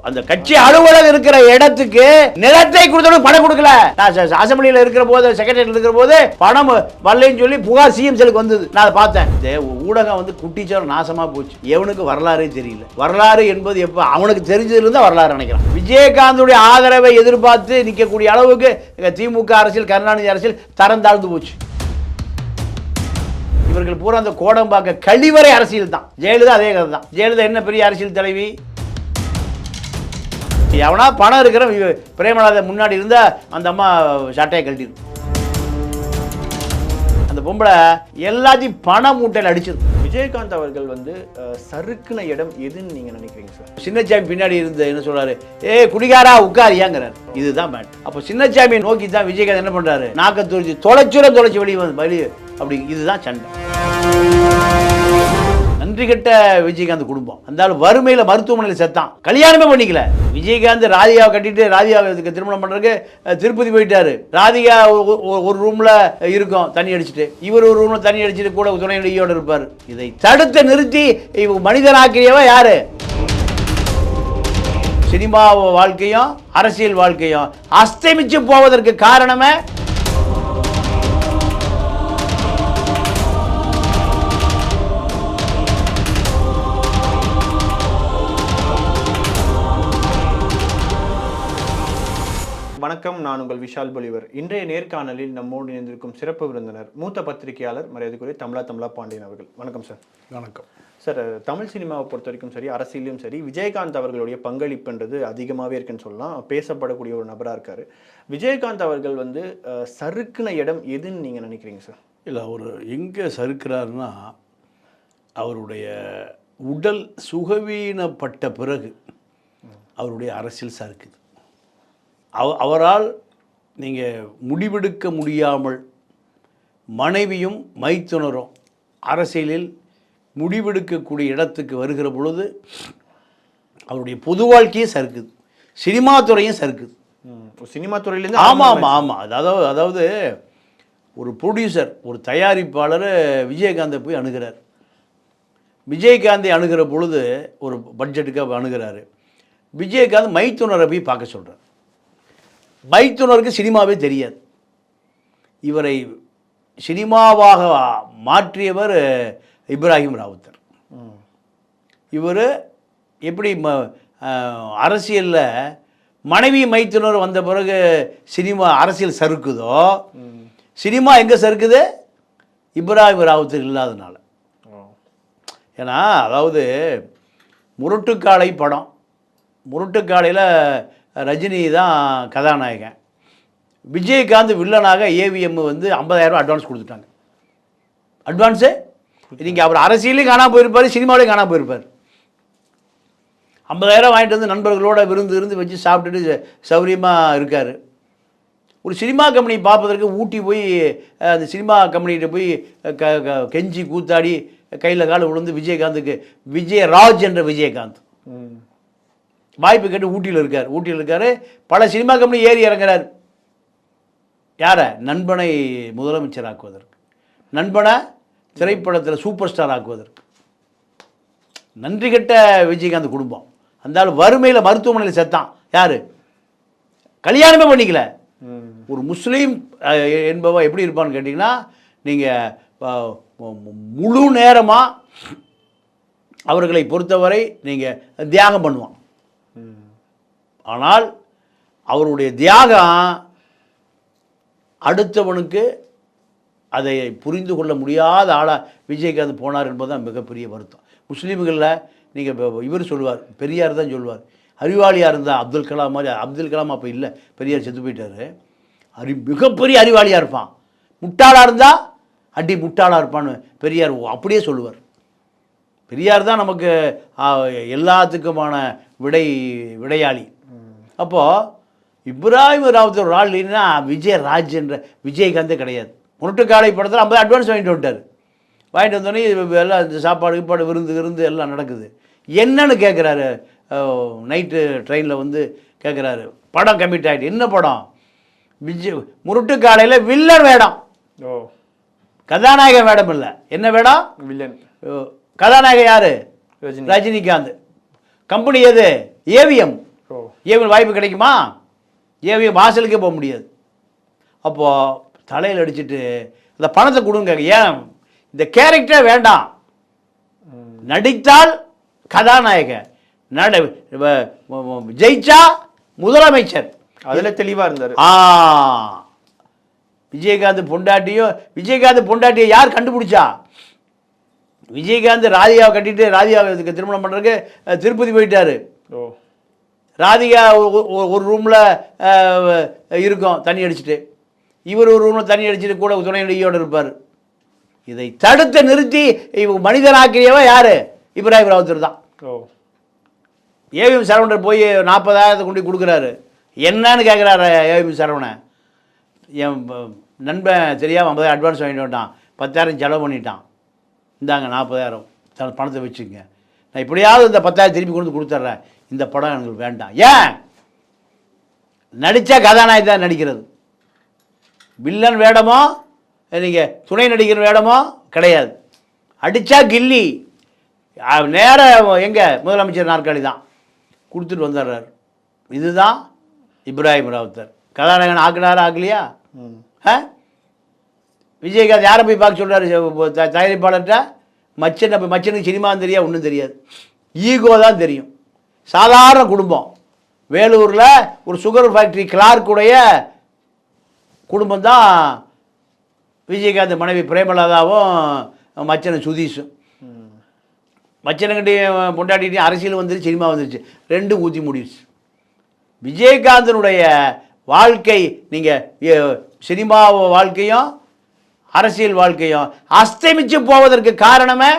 அந்த கட்சி அலுவலகம் இருக்கிற இடத்துக்கு நிலத்தை கொடுத்தவங்க பணம் கொடுக்கல. அசம்பிளியில் இருக்கிற போது, செக்ரட்டரியில் இருக்கிற போது பணம் வரலன்னு சொல்லி புகார் சிஎம் செல்லுக்கு வந்தது. நான் அதை பார்த்தேன். ஊடகம் வந்து குட்டிச்சாரம் நாசமா போச்சு. எவனுக்கு வரலாறே தெரியல. வரலாறு என்பது எப்ப அவனுக்கு தெரிஞ்சதுல இருந்தா வரலாறு நினைக்கிறான். விஜயகாந்துடைய ஆதரவை எதிர்பார்த்து நிற்கக்கூடிய அளவுக்கு திமுக அரசியல், கருணாநிதி அரசியல் தரம் தாழ்ந்து போச்சு. இவர்கள் பூரா அந்த கோடம்பாக்க கழிவறை அரசியல் தான். ஜெயலலிதா அதே கதை தான். ஜெயலலிதா என்ன பெரிய அரசியல் தலைவி? எவனா பணம் இருக்கிற பிரேமலதா முன்னாடி இருந்தா அந்த அம்மா சட்டையை கழட்டிடும். அந்த பொம்பளை எல்லாத்தையும் பண மூட்டையில் அடிச்சது. விஜயகாந்த் அவர்கள் வந்து சறுக்குன இடம் எதுன்னு நீங்க நினைக்கிறீங்க சார்? சின்னசாமி பின்னாடி இருந்து என்ன சொல்றாரு? குடிகாரா உட்காரியாங்கிறார். இதுதான் மேட். அப்போ சின்னசாமியை நோக்கி தான் விஜயகாந்த் என்ன பண்றாரு? நாக்க தொலைச்சு வெளியே வந்து அப்படி. இதுதான் சண்டை. நன்றி கெட்ட விஜயகாந்த் குடும்பம். அந்த வறுமையில மருத்துவமனையில் செத்தான். கல்யாணமே பண்ணிக்கல. விஜயகாந்த் ராதிகாவை கட்டிட்டு ராதிகாவுக்கு திருமணம் பண்றதுக்கு திருப்பதி போயிட்டாரு. ராதிகா ஒரு ரூம்ல இருக்கும் தண்ணி அடிச்சுட்டு, இவர் ஒரு ரூம்ல தண்ணி அடிச்சுட்டு கூட துணை நடிகையோடு இருப்பார். இதை தடுத்து நிறுத்தி மனிதனாக்கியவ யாரு? சினிமா வாழ்க்கையும் அரசியல் வாழ்க்கையும் அஸ்தமிச்சு போவதற்கு காரணமே வணக்கம், நான் உங்கள் விஷால் பொலிவர். இன்றைய நேர்காணலில் நம்மோடு இணைந்திருக்கும் சிறப்பு விருந்தினர் மூத்த பத்திரிகையாளர் மரியாதைக்குரிய தமிழா பாண்டியன் அவர்கள். வணக்கம் சார். வணக்கம் சார். தமிழ் சினிமாவை பொறுத்த வரைக்கும் சரி, அரசியலும் சரி, விஜயகாந்த் அவர்களுடைய பங்களிப்புன்றது அதிகமாகவே இருக்குன்னு சொல்லலாம். பேசப்படக்கூடிய ஒரு நபராக இருக்காரு. விஜயகாந்த் அவர்கள் வந்து சறுக்குன இடம் எதுன்னு நீங்கள் நினைக்கிறீங்க சார்? இல்லை, அவர் எங்கே சறுக்கிறாருன்னா, அவருடைய உடல் சுகவீனப்பட்ட பிறகு அவருடைய அரசியல் சறுக்குது. அவரால் நீங்கள் முடிவெடுக்க முடியாமல் மனைவியும் மைத்துனரும் அரசியலில் முடிவெடுக்கக்கூடிய இடத்துக்கு வருகிற பொழுது அவருடைய பொது வாழ்க்கையே சறுக்குது. சினிமா துறையும் சறுக்குது. சினிமா துறையிலேருந்து ஆமாம். அதாவது ஒரு ப்ரொடியூசர், ஒரு தயாரிப்பாளர் விஜயகாந்தை போய் அணுகிறார். விஜயகாந்தை அணுகிற பொழுது ஒரு பட்ஜெட்டுக்காக அணுகிறாரு. விஜயகாந்த் மைத்துனரை போய் பார்க்க சொல்கிறார். மைத்துனருக்கு சினிமாவே தெரியாது. இவரை சினிமாவாக மாற்றியவர் இப்ராஹிம் ராவுத்தர். இவர் எப்படி அரசியலில் மனைவி மைத்துனர் வந்த பிறகு சினிமா அரசியல் சறுக்குதோ, சினிமா எங்கே சறுக்குது? இப்ராஹிம் ராவுத்தர் இல்லாதனால. ஏன்னா அதாவது முரட்டுக்காலை படம், முரட்டுக்காலையில் ரஜினி தான் கதாநாயகன், விஜயகாந்த் வில்லனாக ஏவிஎம் வந்து 50,000 அட்வான்ஸ் கொடுத்துட்டாங்க. அட்வான்ஸு நீங்கள் அவர் அரசியலையும் காணாமல் போயிருப்பார், சினிமாவிலையும் காணாமல் போயிருப்பார். 50,000 வாங்கிட்டு வந்து நண்பர்களோட விருந்து வச்சு சாப்பிட்டுட்டு சௌரியமாக இருக்கார். ஒரு சினிமா கம்பெனி பார்ப்பதற்கு ஊட்டி போய் அந்த சினிமா கம்பெனிகிட்ட போய் கெஞ்சி கூத்தாடி கையில் கால விழுந்து விஜயகாந்துக்கு விஜயராஜ் என்ற விஜயகாந்த் வாய்ப்பு கேட்டு ஊட்டியில் இருக்கார். பல சினிமா கம்பெனி ஏறி இறங்குறார். யாரை? நண்பனை முதலமைச்சர் ஆக்குவதற்கு, நண்பனை திரைப்படத்தில் சூப்பர் ஸ்டார் ஆக்குவதற்கு. நன்றி கெட்ட விஜயகாந்த் குடும்பம். அந்த வறுமையில் மருத்துவமனையில் செத்தான். யார்? கல்யாணமே பண்ணிக்கல. ஒரு முஸ்லீம் என்பவ எப்படி இருப்பான்னு கேட்டிங்கன்னா, நீங்கள் முழு நேரமாக அவர்களை பொறுத்தவரை நீங்கள் தியாகம் பண்ணுவான். ஆனால் அவருடைய தியாகம் அடுத்தவனுக்கு அதை புரிந்து கொள்ள முடியாத ஆளாக விஜயகாந்த் போனார் என்பதுதான் மிகப்பெரிய வருத்தம். முஸ்லீம்களில் நீங்கள் இவர் சொல்லுவார், பெரியார் தான் சொல்லுவார், அறிவாளியாக இருந்தால் அப்துல் கலாம் மாதிரி. அப்துல் கலாம் அப்போ இல்லை, பெரியார் செத்து போயிட்டார். மிகப்பெரிய அறிவாளியாக இருப்பான். முட்டாளாக இருந்தால் முட்டாளாக இருப்பான்னு பெரியார் அப்படியே சொல்லுவார். பெரியார் தான் நமக்கு எல்லாத்துக்குமான விடையாளி. அப்போது இப்ராஹிம் ராவுத்தர் ஒரு ஆள் இல்லைன்னா விஜயராஜ் என்ற விஜயகாந்தே கிடையாது. முரட்டுக்காலை படத்தில் 50 அட்வான்ஸ் வாங்கிட்டு வந்துட்டார். வாங்கிட்டு வந்தோடனே எல்லாம் இந்த சாப்பாடு விருந்து எல்லாம் நடக்குது. என்னன்னு கேட்குறாரு. நைட்டு ட்ரெயினில் வந்து கேட்குறாரு, படம் கமிட் ஆகிட்டு. என்ன படம்? முரட்டுக்காலையில் வில்லன் வேடம். கதாநாயக வேடம் இல்லை. என்ன வேடம்? வில்லன். கதாநாயகன் யாரு? ரஜினிகாந்த். கம்பெனி எது? ஏவிஎம். ஏவிஎம் வாய்ப்பு கிடைக்குமா? ஏவிஎம் வாசலுக்கே போக முடியாது. அப்போது தலையில் அடிச்சுட்டு இந்த பணத்தை கொடுங்க. ஏன் இந்த கேரக்டரே வேண்டாம், நடித்தால் கதாநாயக, ஜெயிச்சா முதலமைச்சர், அதில் தெளிவாக இருந்தார். விஜயகாந்த் பொண்டாட்டியை யார் கண்டுபிடிச்சா? விஜயகாந்த் ராதிகாவை கட்டிட்டு ராதிகாவுக்கு திருமணம் பண்ணுறதுக்கு திருப்பதி போயிட்டாரு. ராதிகா ஒரு ரூமில் இருக்கும் தண்ணி அடிச்சுட்டு, இவர் ஒரு ரூமில் தண்ணி அடிச்சுட்டு கூட துணை நடிகையோடு இருப்பார். இதை தடுத்து நிறுத்தி மனிதனாக்கியவ யார்? இப்ராஹிம் ராவுத்தர் தான். ஏவிஎம் சரவணர் போய் 40,000 கொண்டு கொடுக்குறாரு. என்னன்னு கேட்குறாரு ஏவிஎம் சரவணன். என் நண்பன் தெரியாமல் 50,000 அட்வான்ஸ் வாங்கிட்டு வந்துட்டான், 10,000 செலவு பண்ணிட்டான், இந்தாங்க 40,000 பணத்தை வச்சுங்க, நான் இப்படியாவது இந்த 10,000 திருப்பி கொண்டு கொடுத்துட்றேன், இந்த படம் எனக்கு வேண்டாம். ஏன்? நடித்தா கதாநாயகி தான் நடிக்கிறது. வில்லன் வேடமோ நீங்கள் துணை நடிகர் வேடமோ கிடையாது. அடித்தா கில்லி, நேர எங்கே முதலமைச்சர் நாற்காலி தான் கொடுத்துட்டு வந்துடுறார். இதுதான் இப்ராஹிம் ராவுத்தர். கதாநாயகன் ஆக்கினாரா ஆக்கலையா? விஜயகாந்த் யாரை போய் பார்க்க சொல்கிறாரு? தயாரிப்பாளர்கிட்ட மச்சனுக்கு சினிமான்னு தெரியாது, ஒன்றும் தெரியாது, ஈகோ தான் தெரியும். சாதாரண குடும்பம், வேலூரில் ஒரு சுகர் ஃபேக்ட்ரி கிளார்க்குடைய குடும்பம் தான் விஜயகாந்த் மனைவி பிரேமலதாவும் மச்சன் சுதீஷும். மச்சனுக்கிட்டையும் பொண்டாட்டிகிட்டையும் அரசியல் வந்துருச்சு, சினிமா வந்துருச்சு, ரெண்டும் ஊற்றி முடிச்சு. விஜயகாந்தனுடைய வாழ்க்கை, நீங்கள் சினிமா வாழ்க்கையும் அரசியல் வாழ்க்கையும் அஸ்தமிச்சு போவதற்கு காரணமே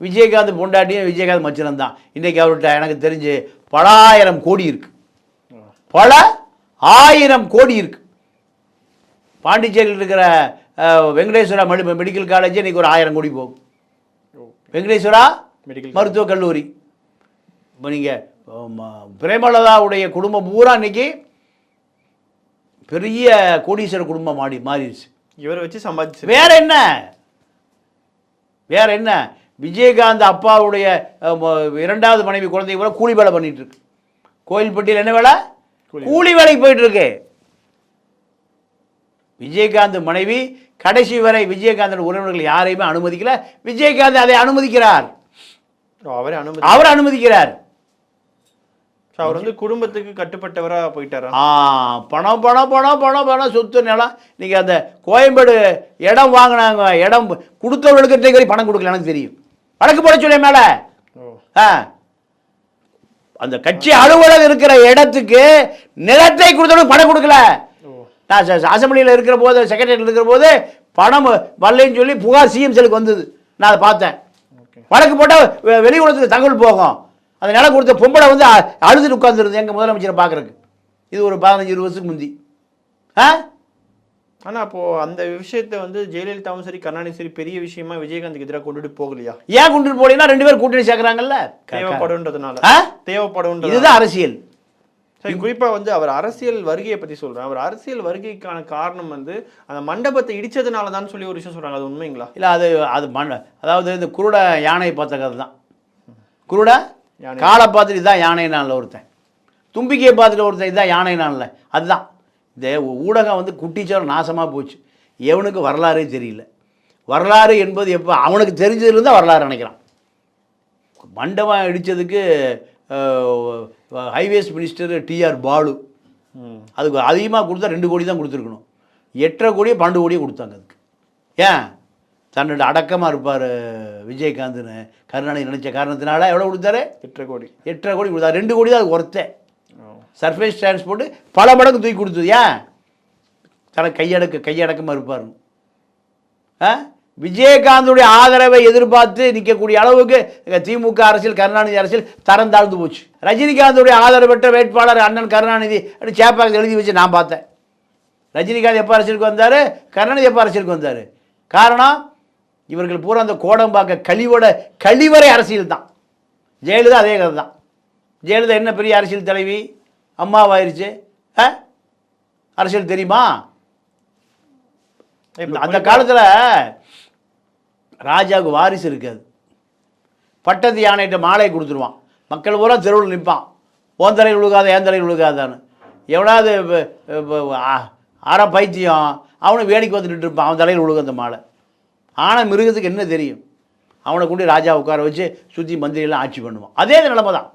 விஜயகாந்த் பொண்டாட்டியும் விஜயகாந்த் மச்சனம் தான். இன்றைக்கி அவர்கிட்ட எனக்கு தெரிஞ்சு பல 1000 கோடி இருக்கு, பல 1000 கோடி இருக்கு. பாண்டிச்சேரியில் இருக்கிற வெங்கடேஸ்வரா மெடிக்கல் காலேஜ் இன்றைக்கி ஒரு 1000 கோடி போகும். வெங்கடேஸ்வரா மருத்துவக் கல்லூரி. இப்போ நீங்கள் பிரேமலதாவுடைய குடும்பம் பூரா இன்னைக்கு பெரிய கோடீஸ்வர குடும்பம் மாறிடுச்சு. இவரை வச்சு சம்பாதிச்சு வேற என்ன? விஜயகாந்த் அப்பாவுடைய 2வது மனைவி குழந்தை கூட கூலி வேலை பண்ணிட்டு இருக்கு. கோயில்பட்டியில் என்ன வேலை? கூலி வேலைக்கு போயிட்டு இருக்கு. விஜயகாந்த் மனைவி கடைசி வரை விஜயகாந்தன் உறவினர்கள் யாரையுமே அனுமதிக்கல, விஜயகாந்த் அதை அனுமதிக்கிறார். அவர் அனுமதிக்கிறார். அவர் வந்து குடும்பத்துக்கு கட்டுப்பட்டவரா போயிட்டாரா? பணம் பணம் பணம் பணம் பணம், சொத்து நிலம். நீங்கள் அந்த கோயம்பேடு இடம் வாங்கினாங்க, இடம் கொடுத்தவர்களுக்கு பணம் கொடுக்கல, எனக்கு தெரியும். வழக்கு போட சொல்ல மேலே அந்த கட்சி அலுவலகம் இருக்கிற இடத்துக்கு நிலத்தை கொடுத்தவங்களுக்கு பணம் கொடுக்கல. நான் அசம்பிளியில் இருக்கிற போது, செக்ரட்டரியில் இருக்கிற போது பணம் வரலன்னு சொல்லி புகார் சிஎம் செல்லுக்கு வந்தது, நான் அதை பார்த்தேன். வழக்கு போட்டால் வெளி உலகத்துக்கு தகவல் போகும். அந்த நிலம் கொடுத்த பொம்பளை வந்து அழுதுட்டு உட்காந்துருது எங்கள் முதலமைச்சரை பார்க்குறதுக்கு. இது ஒரு 15-20 வருஷத்துக்கு முந்தி. ஆனால் அப்போது அந்த விஷயத்தை வந்து ஜெயலலிதாவும் சரி கருணாநிதி சரி பெரிய விஷயமா விஜயகாந்துக்கு எதிராக கொண்டுட்டு போகலையா? ஏன் கொண்டுட்டு போகலைன்னா 2 பேரும் கூட்டணி சேர்க்குறாங்கல்ல, தேவைப்படுன்றதுனால. தேவைப்படும், இதுதான் அரசியல். சரி, குறிப்பாக வந்து அவர் அரசியல் வருகையை பற்றி சொல்கிறேன். அவர் அரசியல் வருகைக்கான காரணம் வந்து அந்த மண்டபத்தை இடித்ததுனால தான் சொல்லி ஒரு விஷயம் சொல்கிறாங்க. அது உண்மைங்களா? இல்லை, அது அதாவது இந்த குருட யானை பார்த்த கதை தான். குருட காலை பார்த்துட்டு இதுதான் யானை நாளில் ஒருத்தன், தும்பிக்கையை பார்த்துட்டு ஒருத்தன் இதுதான் யானை நாளில். அதுதான் இந்த ஊடகம் வந்து குட்டிச்சோர் நாசமாக போச்சு. எவனுக்கு வரலாறே தெரியல. வரலாறு என்பது எப்போ அவனுக்கு தெரிஞ்சதுலேருந்து வரலாறு நினைக்கிறான். மண்டபம் இடித்ததுக்கு ஹைவேஸ் மினிஸ்டர் டிஆர் பாலு அதுக்கு அதிகமாக கொடுத்தா 2 கோடி தான் கொடுத்துருக்கணும். 8.5 கோடியே 12 கோடியே கொடுத்தாங்க அதுக்கு. ஏன்? தன்னோட அடக்கமாக இருப்பார் விஜயகாந்த்னு கருணாநிதி நினச்ச காரணத்தினால எவ்வளோ கொடுத்தாரு? 8.5 கோடி கொடுத்தாரு. 2 கோடி தான் அது ஒருத்தே. சர்ஃபேஸ் டிரான்ஸ்போர்ட்டு பல மடங்கு தூக்கி கொடுத்தது. ஏன்? தனக்கு கையடக்கமாக இருப்பார். விஜயகாந்துடைய ஆதரவை எதிர்பார்த்து நிற்கக்கூடிய அளவுக்கு திமுக அரசியல், கருணாநிதி அரசியல் தரம் தாழ்ந்து போச்சு. ரஜினிகாந்துடைய ஆதரவு பெற்ற வேட்பாளர் அண்ணன் கருணாநிதி அப்படி சேப்பாக எழுதி வச்சு நான் பார்த்தேன். ரஜினிகாந்த் எப்போ அரசியலுக்கு வந்தார், கருணாநிதி எப்போ அரசியலுக்கு வந்தார்? காரணம், இவர்கள் பூரா அந்த கோடம்பாக்க கழிவறை அரசியல் தான். ஜெயலலிதா அதே கதை தான். ஜெயலலிதா என்ன பெரிய அரசியல் தலைவி, அம்மாவாயிருச்சு. அரசியல் தெரியுமா? அந்த காலத்தில் ராஜாவுக்கு வாரிசு இருக்காது. பட்டத்து யானைகிட்ட மாலை கொடுத்துருவான், மக்கள் பூரா தெருவில் நிற்பான், ஓன் தலையில் விழுகாத ஏன் தலையில் விழுகாதான்னு. எவனாவது அரை பைத்தியம் அவனை வேடிக்கை வந்துட்டு இருப்பான், அவன் தலையில் விழுக அந்த மாலை. ஆனால் மிருகத்துக்கு என்ன தெரியும்? அவனை கொண்டு ராஜா உட்கார வச்சு சுற்றி மந்திரியெல்லாம் ஆட்சி பண்ணுவான். அதே நிலைமை தான்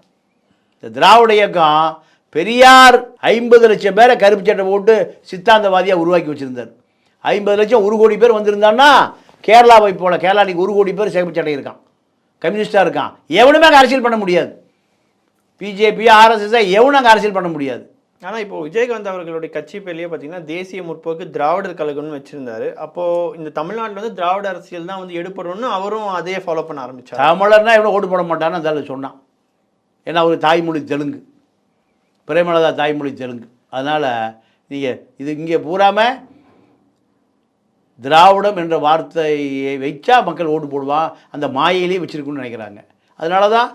இந்த திராவிட இயக்கம். பெரியார் 50 லட்சம் பேரை கருப்பு சட்டை போட்டு சித்தாந்தவாதியாக உருவாக்கி வச்சுருந்தார். 50 லட்சம் 1 கோடி பேர் வந்திருந்தான்னா கேரளாவை போல, கேரளா இன்னைக்கு 1 கோடி பேர் சிகப்பு சட்டை இருக்கான், கம்யூனிஸ்டாக இருக்கான். எவனுமே அங்கே அரசியல் பண்ண முடியாது. பிஜேபி ஆர்எஸ்எஸ் எவனும் அங்கே அரசியல் பண்ண முடியாது. ஆனால் இப்போ விஜயகாந்த் அவர்களுடைய கட்சி பேர்லேயே பார்த்தீங்கன்னா தேசிய முற்போக்கு திராவிடர் கழகம்னு வச்சிருந்தாரு. அப்போது இந்த தமிழ்நாட்டில் வந்து திராவிட அரசியல் தான் வந்து எடுப்படணும்னு அவரும் அதையே ஃபாலோ பண்ண ஆரம்பிச்சார். தமிழர்னா எவ்வளோ ஓட்டு போட மாட்டான்னு அந்த சொன்னான். ஏன்னா ஒரு தாய்மொழி தெலுங்கு, பிரேமலதா தாய்மொழி தெலுங்கு. அதனால் நீங்கள் இது இங்கே பூராமல் திராவிடம் என்ற வார்த்தையை வைச்சா மக்கள் ஓட்டு போடுவான், அந்த மாயையிலே வச்சுருக்குன்னு நினைக்கிறாங்க. அதனால தான்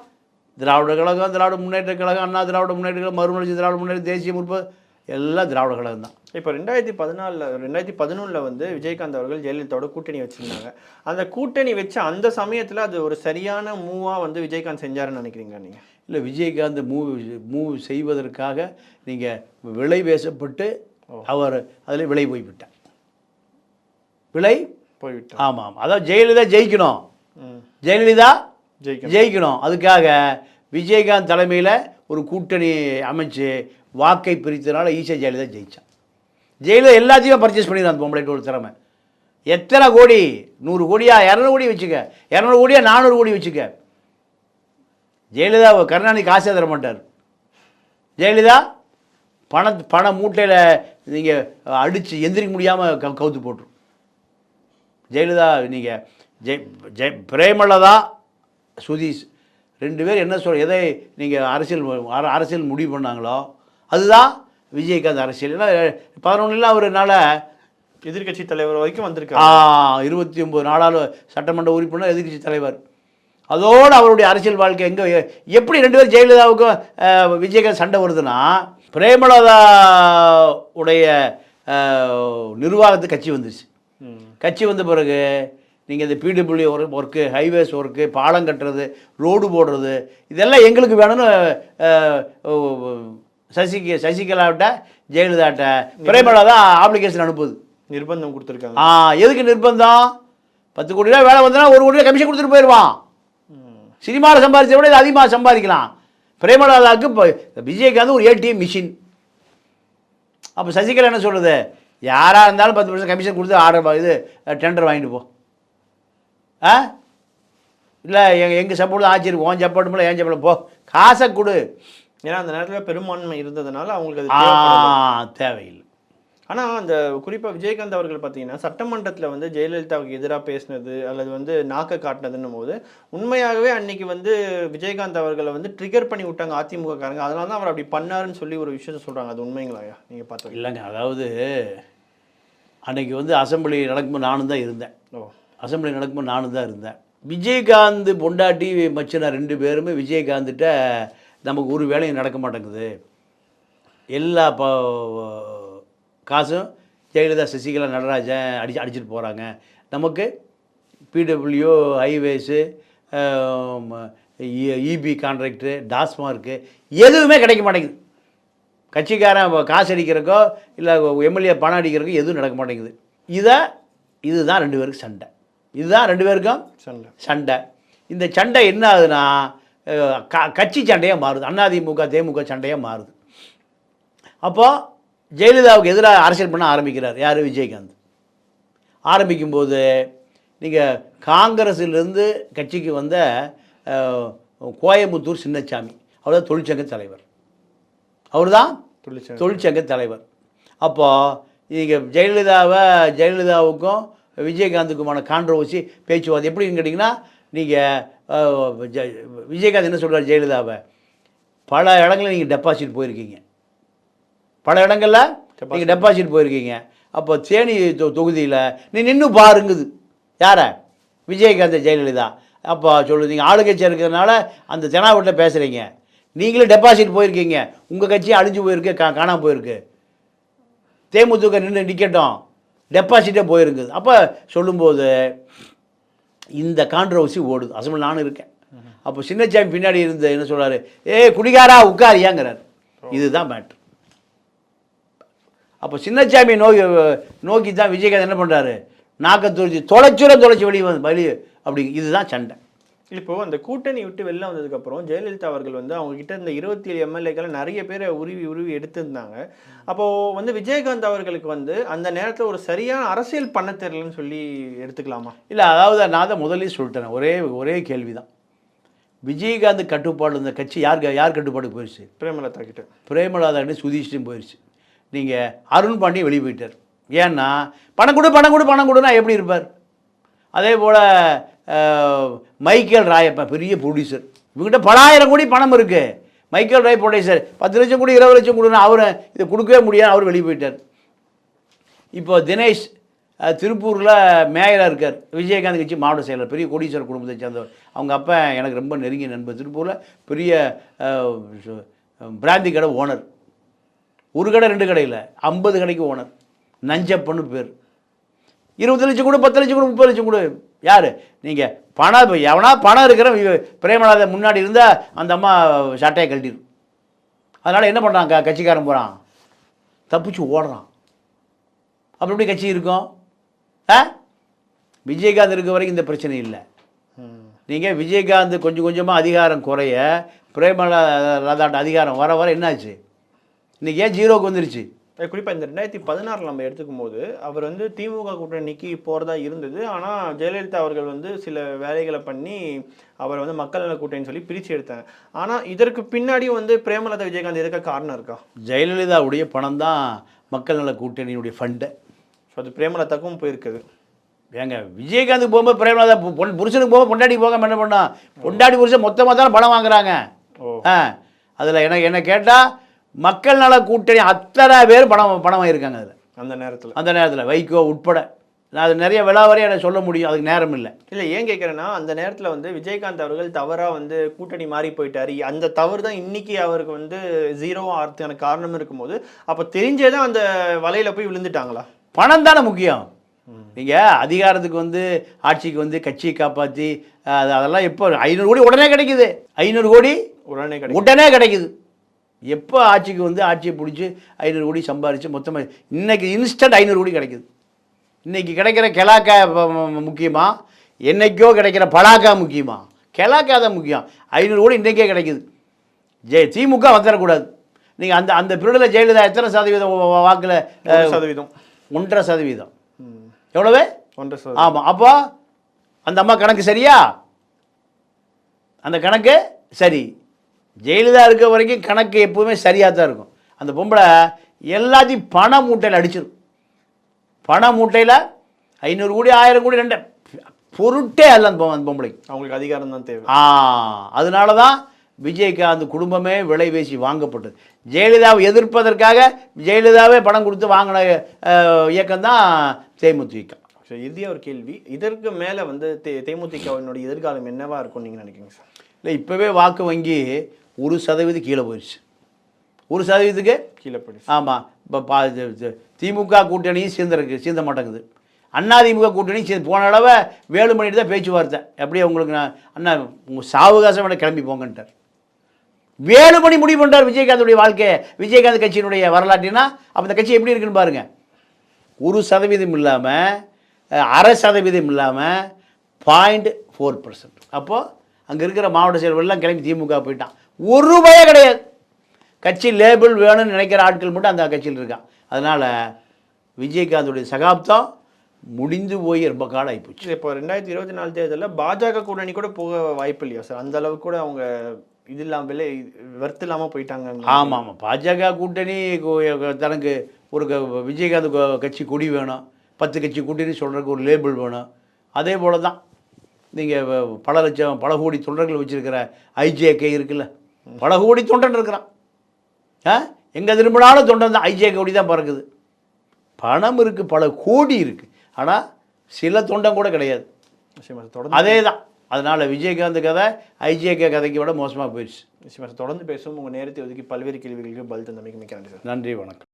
திராவிட கழகம், திராவிட முன்னேற்ற கழகம், அண்ணா திராவிட முன்னேற்ற கழகம், மறுமலர்ச்சி திராவிட முன்னேற்ற, தேசிய முற்போக்கு எல்லாம் திராவிட கழகம் தான். இப்போ 2011 வந்து விஜயகாந்த் அவர்கள் ஜெயலலிதாவோட கூட்டணி வச்சுருந்தாங்க. அந்த கூட்டணி வச்சு அந்த சமயத்தில் அது ஒரு சரியான மூவாக வந்து விஜயகாந்த் செஞ்சாருன்னு நினைக்கிறீங்களா நீங்கள்? இல்லை, விஜயகாந்த் மூவ் செய்வதற்காக நீங்கள் விலை பேசப்பட்டு அவர் அதில் விலை போய்விட்டார். விலை போய்விட்டார். ஆமாம். அதாவது ஜெயலலிதா ஜெயிக்கணும், ஜெயலலிதா ஜெயிக்கணும். அதுக்காக விஜயகாந்த் தலைமையில் ஒரு கூட்டணி அமைச்சு வாக்கை பிரித்தனால ஈஸியாக ஜெயலலிதா ஜெயித்தான். ஜெயலலிதா எல்லாத்தையுமே பர்ச்சேஸ் பண்ணிடுறான் அந்த பொம்பளைட்டு ஒரு திறமை. எத்தனை கோடி, 100 கோடியா 200 கோடி வச்சுக்க, 200 கோடியா 400 கோடி வச்சுக்க. ஜெயலலிதா கருணாநிதி காசே தர மாட்டார். ஜெயலலிதா பண மூட்டையில் நீங்கள் அடித்து எந்திரிக்க முடியாமல் கவுத்து போட்டுரும். ஜெயலலிதா நீங்கள் பிரேமலதா சுதீஷ் 2 பேர் என்ன எதை நீங்கள் அரசியல் முடிவு பண்ணாங்களோ அதுதான் விஜயகாந்த் அரசியல். ஏன்னா 11 அவருனால எதிர்கட்சி தலைவர் வரைக்கும் வந்திருக்காரு. 29 நாளால் சட்டமன்ற உறுப்பினர், எதிர்கட்சி தலைவர். அதோடு அவருடைய அரசியல் வாழ்க்கை எப்படி 2 பேர் ஜெயலலிதாவுக்கும் விஜயகாந்த் சண்டை வருதுன்னா, பிரேமலதா உடைய நிர்வாகத்துக்கு கட்சி வந்துச்சு. கட்சி வந்த பிறகு நீங்கள் இந்த பிடபிள்யூ ஒர்க்கு, ஹைவேஸ் ஒர்க்கு, பாலம் கட்டுறது, ரோடு போடுறது, இதெல்லாம் எங்களுக்கு வேணும்னு சசிகலாவிட்ட ஜெயலலிதாட்ட பிரேமலதா அப்ளிகேஷன் அனுப்புது, நிர்பந்தம் கொடுத்துருக்காங்க. எதுக்கு நிர்பந்தம்? 10 கோடி ரூபா வேலை வந்தனா 1 கோடி ரூபா கமிஷன் கொடுத்துட்டு போயிடுவான். சினிமாவில் சம்பாதிச்ச விட இது அதிகமாக சம்பாதிக்கலாம். பிரேமலதாவுக்கு இப்போ விஜயகாந்த் ஒரு ஏடிஎம் மிஷின். அப்போ சசிகலா என்ன சொல்கிறது? யாராக இருந்தாலும் 10% கமிஷன் கொடுத்து இது டெண்டர் வாங்கிட்டு போ. இல்லை எங்கள் சப்போர்ட் தான் ஆட்சி இருக்கு, உன் சப்போர்ட் மேலே ஏன் சப்போர்ட் போ, காசை கொடு. ஏன்னா அந்த நேரத்தில் பெரும்பான்மை இருந்ததுனால அவங்களுக்கு அது தேவையில்லை. ஆனால் அந்த குறிப்பாக விஜயகாந்த் அவர்கள் பார்த்தீங்கன்னா சட்டமன்றத்தில் வந்து ஜெயலலிதாவுக்கு எதிராக பேசினது அல்லது வந்து நாக்க காட்டினதுன்னும் போது உண்மையாகவே அன்னைக்கு வந்து விஜயகாந்த் அவர்களை வந்து ட்ரிகர் பண்ணி விட்டாங்க அதிமுக காரங்க. அதனால தான் அவர் அப்படி பண்ணாருன்னு சொல்லி ஒரு விஷயத்த சொல்கிறாங்க. அது உண்மைங்களாயா நீங்கள் பார்த்தோம்? இல்லைங்க, அதாவது அன்னைக்கு வந்து அசம்பிளி நடக்கும்போது நானும் தான் இருந்தேன். அசம்பிளி நடக்கும்போது நானும் தான் இருந்தேன். விஜயகாந்த் பொண்டாட்டி மச்சினா 2 பேருமே விஜயகாந்த்கிட்ட நமக்கு ஒரு வேலையும் நடக்க மாட்டேங்குது, எல்லா காசும் ஜெயலலிதா, சசிகலா, நடராஜன் அடிச்சுட்டு போகிறாங்க, நமக்கு PW, highways, EB contract, TASMAC எதுவுமே கிடைக்க மாட்டேங்குது. கட்சிக்காரன் காசு அடிக்கிறக்கோ இல்லை எம்எல்ஏ பணம் அடிக்கிறக்கோ எதுவும் நடக்க மாட்டேங்குது. இதுதான் 2 பேருக்கு சண்டை. இதுதான் 2 பேருக்கும் சண்டை. இந்த சண்டை என்ன ஆகுதுன்னா கட்சி சண்டையாக மாறுது. அதிமுக தேமுக சண்டையாக மாறுது. அப்போது ஜெயலலிதாவுக்கு எதிராக அரசியல் பண்ண ஆரம்பிக்கிறார் யார்? விஜயகாந்த். ஆரம்பிக்கும்போது நீங்கள் காங்கிரஸிலிருந்து கட்சிக்கு வந்த கோயம்புத்தூர் சின்னசாமி, அவர் தான் தொழிற்சங்க தலைவர். அவர் தான் தொழிற்சங்க தலைவர். அப்போது நீங்கள் ஜெயலலிதாவுக்கும் விஜயகாந்துக்குமான கான்ட்ரவர்சி பேச்சுவார்த்தை எப்படின்னு கேட்டிங்கன்னா, நீங்கள் விஜயகாந்த் என்ன சொல்கிறார்? ஜெயலலிதாவை பல இடங்களில் நீங்கள் டெபாசிட் போயிருக்கீங்க, பல இடங்களில் நீங்கள் டெபாசிட் போயிருக்கீங்க. அப்போ தேனி தொகுதியில் நீ நின்று பாருங்குது யார? விஜயகாந்த், ஜெயலலிதா. அப்போ சொல்லுது, நீங்கள் ஆளுங்கட்சியாக இருக்கிறதுனால அந்த தெனாவட்டில் பேசுகிறீங்க, நீங்களே டெபாசிட் போயிருக்கீங்க, உங்கள் கட்சி அழிஞ்சு போயிருக்கு, காணாமல் போயிருக்கு, தேமுதிக நிற்கட்டும், டெபாசிட்டே போயிருக்குது. அப்போ சொல்லும்போது இந்த கான்ட்ரவர்சி ஓடுது. அசம்பிள் நானும் இருக்கேன். அப்போ சின்னசாமி பின்னாடி இருந்த என்ன சொல்கிறாரு, குடிகாரா உட்காரியாங்கிறார். இதுதான் மேட்ரு. அப்போ சின்னசாமி நோக்கி தான் விஜயகாந்த் என்ன பண்ணுறாரு, நாக்கத்துறிச்சி தொலைச்சி வெளியே அப்படி. இதுதான் சண்டை. இப்போ அந்த கூட்டணி விட்டு வெளில வந்ததுக்கப்புறம் ஜெயலலிதா அவர்கள் வந்து அவங்க கிட்ட இருந்த 27 எம்எல்ஏக்களை நிறைய பேரை உருவி எடுத்திருந்தாங்க. அப்போது விஜயகாந்த் அவர்களுக்கு அந்த நேரத்தில் ஒரு சரியான அரசியல் பண்ண தெரியலன்னு சொல்லி எடுத்துக்கலாமா? இல்லை, அதாவது நான் தான் முதலே சொல்லிட்டேன். ஒரே கேள்வி தான். விஜயகாந்த் கட்டுப்பாடு இந்த கட்சி யார் கட்டுப்பாடுக்கு போயிடுச்சு? பிரேமலதா கிட்ட. பிரேமலதா கிட்ட சுதீஷ்டும் போயிடுச்சு. நீங்கள் அருண் பாண்டியன் வெளியே போயிட்டார். ஏன்னா பணம் கொடுனா எப்படி இருப்பார்? அதே போல் மைக்கேல் ராயப்பா பெரிய ப்ரொடியூசர், இவங்ககிட்ட பலாயிரம் கோடி பணம் இருக்குது. மைக்கேல் ராய் ப்ரொடியூசர் 10 லட்சம் கோடி 20 லட்சம் கொடுனா அவரை இதை கொடுக்கவே முடியாது, அவர் வெளியே போயிட்டார். இப்போ தினேஷ் திருப்பூரில் மேயராக இருக்கார், விஜயகாந்த் கட்சி மாவட்ட செயலர், பெரிய கோடீஸ்வரர் குடும்பத்தை சேர்ந்தவர். அவங்க அப்பா எனக்கு ரொம்ப நெருங்கிய நண்பர். திருப்பூரில் பெரிய பிராந்தி கடை ஓனர். ஒரு கடை 2 கடையில் 50 கடைக்கு ஓனர். நஞ்சப்பன்னு பேர். 20 லட்சம் கொடு, 10 லட்சம் கொடு, 30 லட்சம் கொடு. யார் நீங்கள்? பணம் எவனா பணம் இருக்கிற பிரேமலதா முன்னாடி இருந்தால் அந்த அம்மா சட்டையை கழட்டிடும். அதனால் என்ன பண்ணுறான், கட்சிக்காரன் போகிறான், தப்பிச்சு ஓடுறான். அப்படி எப்படி கட்சி இருக்கும்? விஜயகாந்த் இருக்க வரைக்கும் இந்த பிரச்சனை இல்லை. நீங்கள் விஜயகாந்த் கொஞ்சம் கொஞ்சமாக அதிகாரம் குறைய பிரேமலதாட்ட அதிகாரம் வர வர என்னாச்சு? இன்றைக்கி ஏன் 0க்கு வந்துருச்சு? குறிப்பாக இந்த 2016 நம்ம எடுத்துக்கும் போது அவர் திமுக கூட்டணிக்கு போகிறதா இருந்தது. ஆனால் ஜெயலலிதா அவர்கள் சில வேலைகளை பண்ணி அவர் மக்கள் நல கூட்டணின்னு சொல்லி பிரித்து எடுத்தாங்க. ஆனால் இதற்கு பின்னாடியும் பிரேமலதா விஜயகாந்த் எதுக்க காரணம் இருக்கா? ஜெயலலிதாவுடைய பணம் தான் மக்கள் நல கூட்டணியினுடைய ஃபண்டு. ஸோ அது பிரேமலதாக்கும் போயிருக்குது. ஏங்க விஜயகாந்துக்கு போகும்போது பிரேமலதா புருஷனுக்கு போகும்போது பொண்டாட்டி போகாமல் என்ன பண்ணா? பொண்டாட்டி புருஷன் மொத்தமாக தானே பணம் வாங்குறாங்க. அதில் என்ன கேட்டால் மக்கள் நல கூட்டணி அத்தனை பேர் பணம் இருக்காங்க. அதில் அந்த நேரத்தில் வைகோ உட்பட. நான் அது நிறைய விலாவரையை எனக்கு சொல்ல முடியும், அதுக்கு நேரம் இல்லை. ஏன் கேட்குறேன்னா அந்த நேரத்தில் விஜயகாந்த் அவர்கள் தவறாக கூட்டணி மாறி போயிட்டார். அந்த தவறு தான் இன்னைக்கு அவருக்கு 0 ஆகிறதுக்கான காரணம் இருக்கும்போது அப்போ தெரிஞ்சே தான் அந்த வலையில் போய் விழுந்துட்டாங்களா? பணம் தானே முக்கியம். நீங்கள் அதிகாரத்துக்கு ஆட்சிக்கு கட்சியை காப்பாற்றி அதெல்லாம் எப்போ 500 கோடி உடனே கிடைக்குது. 500 கோடி உடனே கிடைக்குது. எப்போ ஆட்சிக்கு ஆட்சியை பிடிச்சி 500 கோடி சம்பாரித்து மொத்தமாக இன்றைக்கி இன்ஸ்டன்ட் 500 கோடி கிடைக்குது. இன்றைக்கி கிடைக்கிற கெலாக்கா முக்கியமா, என்றைக்கோ கிடைக்கிற பலாக்கா முக்கியமா? கெலாக்கா தான் முக்கியம். 500 கோடி இன்றைக்கே கிடைக்குது. திமுக வந்துடக்கூடாது. நீங்கள் அந்த பீரியடில் ஜெயலலிதா எத்தனை சதவீதம் வாக்கில்? 1.5%. எவ்வளவு? 1%. ஆமாம். அப்போ அந்த அம்மா கணக்கு சரியா? அந்த கணக்கு சரி. ஜெயலலிதா இருக்க வரைக்கும் கணக்கு எப்போவுமே சரியாக தான் இருக்கும். அந்த பொம்பளை எல்லாத்தையும் பண மூட்டையில் அடிச்சிடும். பண மூட்டையில் 500 கோடி 1000 கோடி 2 பொருட்டே அல்ல அந்த பொம்பளைக்கு. அவங்களுக்கு அதிகாரம் தான் தேவை. அதனால தான் விஜயகாந்த் குடும்பமே விலை பேசி வாங்கப்பட்டது. ஜெயலலிதாவை எதிர்ப்பதற்காக ஜெயலலிதாவே பணம் கொடுத்து வாங்கின இயக்கம் தான் தேமுதிக. இறுதியாக ஒரு கேள்வி, இதற்கு மேலே தேமுதிகவினுடைய எதிர்காலம் என்னவா இருக்கும்னு நீங்கள் நினைக்கிறீங்க சார்? இல்லை, இப்போவே வாக்கு வங்கி 1% கீழே போயிடுச்சு. 1% கீழே போயிடுச்சு. ஆமாம். இப்போ திமுக கூட்டணியும் சீர்ந்த மாட்டேங்குது. அதிமுக கூட்டணி போன அளவை வேலுமணிட்டு தான் பேச்சுவார்த்தை. அப்படியே உங்களுக்கு நான் அண்ணா உங்கள் சாவகாசம் வேணா கிளம்பி போங்கன்ட்டார். வேலுமணி முடிவு பண்ணுறார் விஜயகாந்துடைய வாழ்க்கையை, விஜயகாந்த் கட்சியினுடைய வரலாற்றினா. அப்போ இந்த கட்சி எப்படி இருக்குன்னு பாருங்கள். 1% இல்லாமல் 0.5% இல்லாமல் 0.4%. அப்போது அங்கே இருக்கிற மாவட்ட செயல்களெல்லாம் கிளம்பி திமுக போயிட்டான். ஒரு ரூபாயே கிடையாது. கட்சி லேபிள் வேணும்னு நினைக்கிற ஆட்கள் மட்டும் அந்த கட்சியில் இருக்கான். அதனால் விஜயகாந்துடைய சகாப்தம் முடிந்து போய் ரொம்ப காலம் ஆகிப்போச்சு. இப்போ 2024 தேர்தலில் பாஜக கூட்டணி கூட போக வாய்ப்பு இல்லையா சார்? அந்த அளவுக்கு கூட அவங்க இது இல்லாமல் வெறுத்து இல்லாமல் போயிட்டாங்க. ஆமாம் ஆமாம். பாஜக கூட்டணி தனக்கு ஒரு விஜயகாந்த் கட்சி கொடி வேணும், 10 கட்சி கூட்டணி சொல்கிறதுக்கு ஒரு லேபிள் வேணும். அதே போல் தான் நீங்கள் பல கோடி தொண்டர்கள் வச்சுருக்கிற ஐஜேகே இருக்குல்ல, பல கோடி தொண்டன் இருக்கிறான். எங்கே திரும்பினாலும் தொண்டன் தான். ஐஜேகே கோடி தான் பறக்குது. பணம் இருக்குது, பல கோடி இருக்குது, ஆனால் சில தொண்டன் கூட கிடையாது. அதே தான். அதனால் விஜயகாந்த் கதை ஐஜேகே கதைக்கு விட மோசமாக போயிடுச்சு. தொடர்ந்து பேசும் உங்கள் நேரத்தை ஒதுக்கி பல்வேறு கேள்விகளுக்கு பதில் தந்தமைக்கு மிக்க நன்றி சார். நன்றி, வணக்கம்.